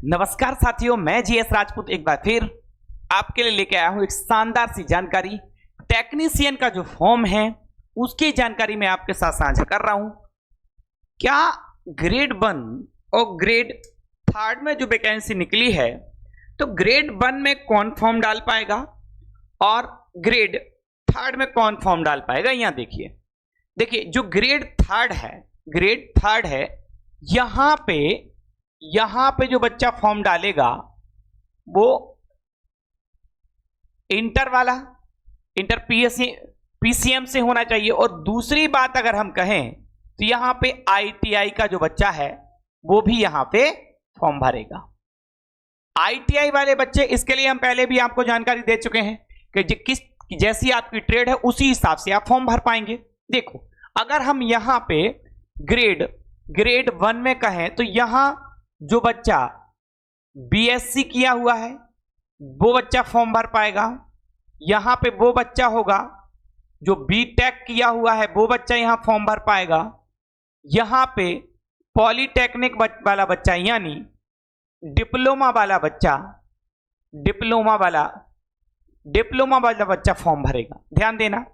नमस्कार साथियों, मैं जीएस राजपूत एक बार फिर आपके लिए लेके आया हूं एक शानदार सी जानकारी। टेक्नीशियन का जो फॉर्म है उसकी जानकारी मैं आपके साथ साझा कर रहा हूं। क्या ग्रेड 1 और ग्रेड 3 में जो वैकेंसी निकली है तो ग्रेड 1 में कौन फॉर्म डाल पाएगा और ग्रेड 3 में कौन फॉर्म डाल पाएगा। यहां देखिए जो ग्रेड 3 है यहां पे जो बच्चा फॉर्म डालेगा वो इंटर पीसीएम से होना चाहिए। और दूसरी बात अगर हम कहें तो यहां पे आईटीआई का जो बच्चा है वो भी यहां पे फॉर्म भरेगा। आईटीआई वाले बच्चे, इसके लिए हम पहले भी आपको जानकारी दे चुके हैं कि जैसी आपकी ट्रेड है उसी हिसाब से आप फॉर्म भर पाएंगे। देखो, अगर हम यहां पे ग्रेड 1 में कहें तो यहां जो बच्चा बीएससी किया हुआ है वो बच्चा फॉर्म भर पाएगा। यहां पे वो बच्चा होगा जो बीटेक किया हुआ है वो बच्चा यहां फॉर्म भर पाएगा। यहां पे पॉलीटेक्निक वाला बच्चा यानी डिप्लोमा वाला बच्चा फॉर्म भरेगा। ध्यान देना,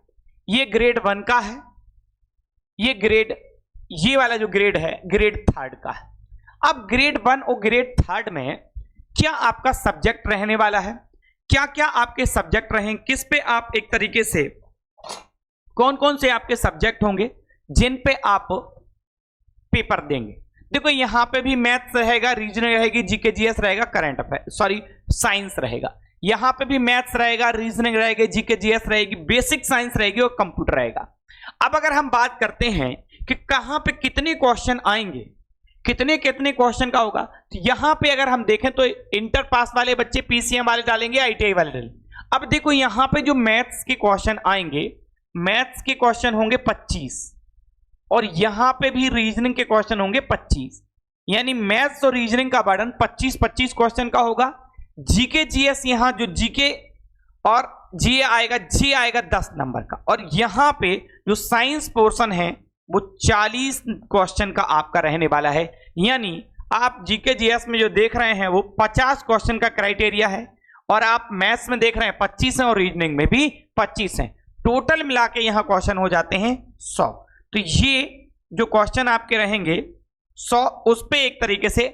ये ग्रेड 1 का है, ये वाला जो ग्रेड है ग्रेड 3 का है। अब ग्रेड 1 और ग्रेड 3 में क्या आपका सब्जेक्ट रहने वाला है, क्या क्या आपके सब्जेक्ट रहेंगे, किस पे आप एक तरीके से कौन कौन से आपके सब्जेक्ट होंगे जिन पे आप पेपर देंगे। देखो, यहां पे भी मैथ्स रहेगा, रीजनिंग रहेगी, जीके जीएस रहेगा, करंट अफेयर साइंस रहेगा। यहां पे भी मैथ्स रहेगा, रीजनिंग रहेगी, जीके जीएस रहेगी, बेसिक साइंस रहेगी और कंप्यूटर रहेगा। अब अगर हम बात करते हैं कि कहां पे कितने क्वेश्चन आएंगे, कितने क्वेश्चन का होगा, तो यहां पे अगर हम देखें तो इंटर पास वाले बच्चे पीसीएम वाले डालेंगे, आईटीआई वाले डालेंगे। अब देखो, यहां पे जो मैथ्स के क्वेश्चन आएंगे, मैथ्स के क्वेश्चन होंगे 25 और यहां पे भी रीजनिंग के क्वेश्चन होंगे 25, यानी मैथ्स और रीजनिंग का बर्डन 25 क्वेश्चन का होगा। जीके जीएस, यहां जो जीके और जी आएगा 10 नंबर का, और यहां पे जो साइंस पोर्शन है वो 40 क्वेश्चन का आपका रहने वाला है। यानी आप जीके जीएस में जो देख रहे हैं वो 50 क्वेश्चन का क्राइटेरिया है और आप मैथ्स में देख रहे हैं 25 हैं और रीजनिंग में भी 25 हैं। टोटल मिला के यहां क्वेश्चन हो जाते हैं 100। तो ये जो क्वेश्चन आपके रहेंगे 100, उस पे एक तरीके से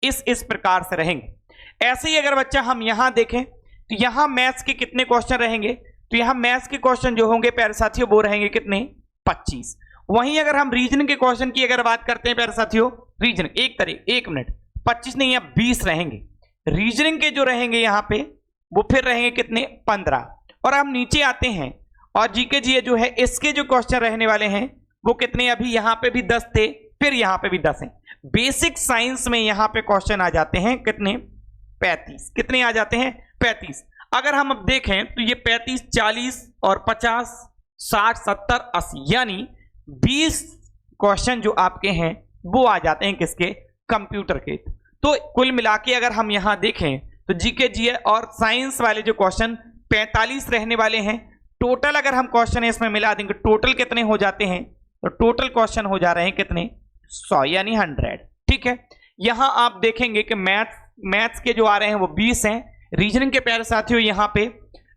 इस प्रकार से रहेंगे। ऐसे ही अगर बच्चा हम यहां देखें तो यहां मैथ्स के कितने क्वेश्चन रहेंगे, तो यहां मैथ्स के क्वेश्चन जो होंगे प्यारे साथियों वो रहेंगे कितने, 25। वहीं अगर हम रीजनिंग के क्वेश्चन की अगर बात करते हैं प्यारे साथियों, रीजनिंग एक मिनट 25 नहीं, या 20 रहेंगे। रीजनिंग के जो रहेंगे यहां पे वो फिर रहेंगे कितने, 15। और हम नीचे आते हैं और जीके जी जो है इसके जो क्वेश्चन रहने वाले हैं वो कितने, अभी यहां पे भी 10 थे, फिर यहां पे भी 10 हैं। बेसिक साइंस में यहां पे क्वेश्चन आ जाते हैं कितने, 35। कितने आ जाते हैं, 35। अगर हम अब देखें तो ये 35, 40 और 50, 60, 70, 80, यानी 20 क्वेश्चन जो आपके हैं वो आ जाते हैं किसके, कंप्यूटर के। तो कुल मिला के अगर हम यहां देखें तो जीके जीए और साइंस वाले जो क्वेश्चन 45 रहने वाले हैं। टोटल अगर हम क्वेश्चन इसमें मिला देंगे टोटल कितने हो जाते हैं, तो टोटल क्वेश्चन हो जा रहे हैं कितने, 100 यानी 100। ठीक है, यहां आप देखेंगे कि मैथ्स के जो आ रहे हैं वो 20 हैं। रीजनिंग के प्यारे साथियों, यहां पे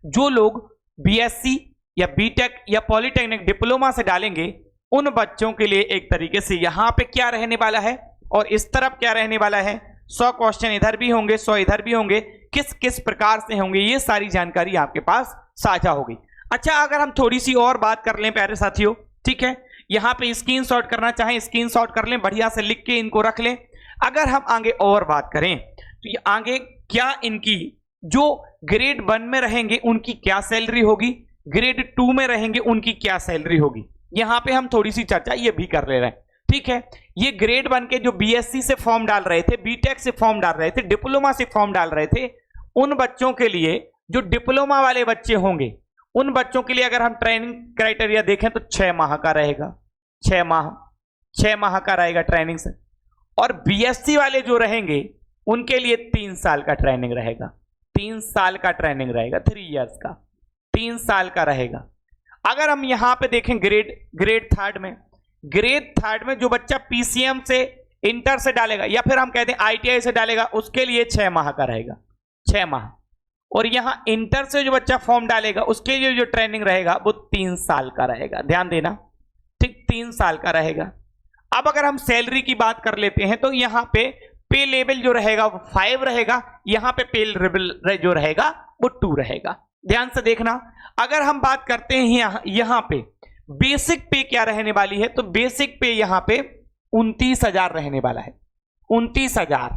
जो लोग बीएससी या बीटेक या पॉलीटेक्निक डिप्लोमा से डालेंगे उन बच्चों के लिए एक तरीके से यहां पे क्या रहने वाला है और इस तरफ क्या रहने वाला है, 100 क्वेश्चन इधर भी होंगे, 100 इधर भी होंगे, किस किस प्रकार से होंगे, ये सारी जानकारी आपके पास साझा होगी। अच्छा, अगर हम थोड़ी सी और बात कर लें प्यारे साथियों, ठीक है, यहां पे स्क्रीनशॉट करना चाहें स्क्रीनशॉट कर लें, बढ़िया से लिख के इनको रख लें। अगर हम आगे और बात करें तो ये आगे क्या इनकी जो ग्रेड 1 में रहेंगे उनकी क्या सैलरी होगी, ग्रेड 2 में रहेंगे उनकी क्या सैलरी होगी, यहां पे हम थोड़ी सी चर्चा ये भी कर ले रहे हैं। ठीक है, ये ग्रेड 1 के जो बीएससी से फॉर्म डाल रहे थे, बीटेक से फॉर्म डाल रहे थे, डिप्लोमा से फॉर्म डाल रहे थे, उन बच्चों के लिए जो डिप्लोमा वाले बच्चे होंगे उन बच्चों के लिए अगर हम ट्रेनिंग क्राइटेरिया देखें तो 6 माह का रहेगा, 6 माह का रहेगा ट्रेनिंग से। और बीएससी वाले जो रहेंगे उनके लिए 3 साल का ट्रेनिंग रहेगा, 3 साल का ट्रेनिंग रहेगा, 3 इयर्स का, 3 साल का रहेगा। अगर हम यहां पे देखें ग्रेड 3 में जो बच्चा पीसीएम से इंटर से डालेगा या फिर हम कहते हैं ITI से डालेगा, उसके लिए 6 माह का रहेगा, 6 माह। और यहां इंटर से जो बच्चा फॉर्म डालेगा उसके लिए जो ट्रेनिंग रहेगा वो 3 साल का रहेगा, ध्यान देना, ठीक, 3 साल का रहेगा। अब अगर हम सैलरी की बात कर लेते हैं तो यहां पे लेवल जो रहेगा वो 5 रहेगा, यहां पे लेवल जो रहेगा वो 2 रहेगा। ध्यान से देखना, अगर हम बात करते हैं यहां पे बेसिक पे क्या रहने वाली है, तो बेसिक पे यहां पे 29,000 रहने वाला है, 29,000,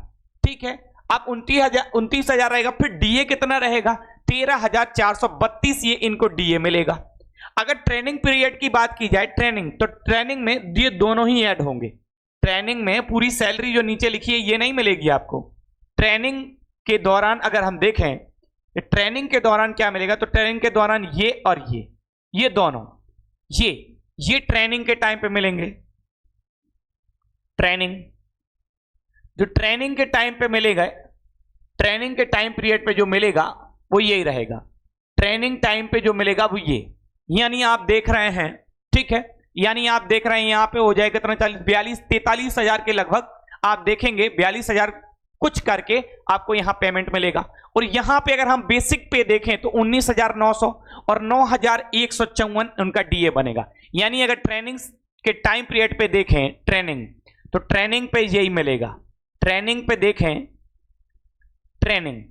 ठीक है। अब 29,000 रहेगा, फिर डीए कितना रहेगा, 13,432 ये इनको डीए मिलेगा। अगर ट्रेनिंग पीरियड की बात की जाए, ट्रेनिंग, तो ट्रेनिंग में ये दोनों ही ऐड होंगे। ट्रेनिंग में पूरी सैलरी जो नीचे लिखी है ये नहीं मिलेगी आपको। ट्रेनिंग के दौरान अगर हम देखें, ट्रेनिंग के दौरान क्या मिलेगा, तो ट्रेनिंग के दौरान ये और ये दोनों, ये ट्रेनिंग के टाइम पे मिलेंगे। ट्रेनिंग जो ट्रेनिंग के टाइम पे मिलेगा, ट्रेनिंग के टाइम पीरियड पे जो मिलेगा वो यही रहेगा। ट्रेनिंग टाइम पे जो मिलेगा वो ये, यानी आप देख रहे हैं, ठीक है, यानी आप देख रहे हैं यहां पे हो जाएगा कितना, 43,000 के लगभग आप देखेंगे, 42,000 कुछ करके आपको यहां पेमेंट मिलेगा। और यहां पे अगर हम बेसिक पे देखें तो 19,900 और 9,154 उनका डीए बनेगा। यानी अगर ट्रेनिंग के टाइम पीरियड पे देखें ट्रेनिंग, तो ट्रेनिंग पे यही मिलेगा। ट्रेनिंग पे देखें, ट्रेनिंग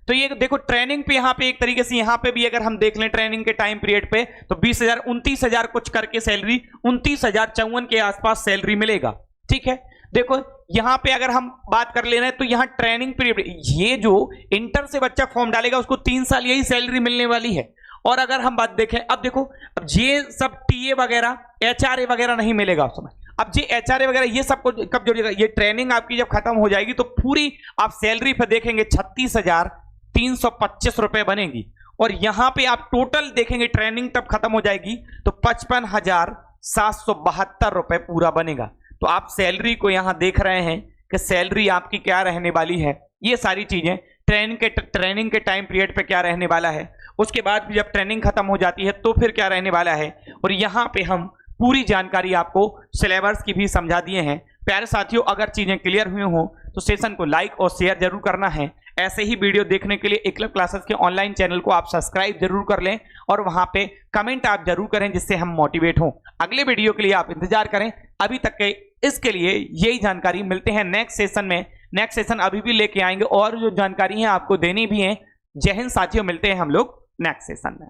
तो ये देखो, ट्रेनिंग पे यहां पे एक तरीके से यहां पे भी अगर हम देख लें ट्रेनिंग के टाइम पीरियड पे, तो 20,000 29,000 कुछ करके सैलरी, 29,054 के आसपास सैलरी मिलेगा, ठीक है। देखो यहां पे अगर हम बात कर ले रहे हैं तो यहां ट्रेनिंग पीरियड, ये जो इंटर से बच्चा फॉर्म डालेगा उसको 3 साल यही सैलरी मिलने वाली है। और अगर हम बात देखें, अब देखो, अब ये सब टीए वगैरह, एचआरए वगैरह नहीं मिलेगा उस समय। अब ये एचआरए वगैरह ये सब कब जोड़िएगा, ये ट्रेनिंग आपकी जब खत्म हो जाएगी तो पूरी आप सैलरी पे देखेंगे 36,325 रुपए बनेगी। और यहां पे आप टोटल देखेंगे ट्रेनिंग तब खत्म हो जाएगी तो 55,772 रुपए पूरा बनेगा। तो आप सैलरी को यहां देख रहे हैं कि सैलरी आपकी क्या रहने वाली है। ये सारी चीजें ट्रेनिंग के टाइम पीरियड पे क्या रहने वाला है, उसके बाद भी जब ट्रेनिंग खत्म हो जाती है तो फिर क्या रहने वाला है। और यहां पे हम पूरी जानकारी आपको सिलेबस की भी समझा दिए हैं। प्यारे साथियों, अगर चीजें क्लियर हुई हो तो सेशन को लाइक और शेयर जरूर करना है। ऐसे ही वीडियो देखने के लिए एकलव्य क्लासेस के ऑनलाइन चैनल को आप सब्सक्राइब जरूर कर लें और वहां पे कमेंट आप जरूर करें जिससे हम मोटिवेट हों। अगले वीडियो के लिए आप इंतजार करें। अभी तक के इसके लिए यही जानकारी, मिलते हैं नेक्स्ट सेशन में। नेक्स्ट सेशन अभी भी लेके आएंगे और जो जानकारी है आपको देनी भी है। जय हिंद साथियों, मिलते हैं हम लोग नेक्स्ट सेशन में।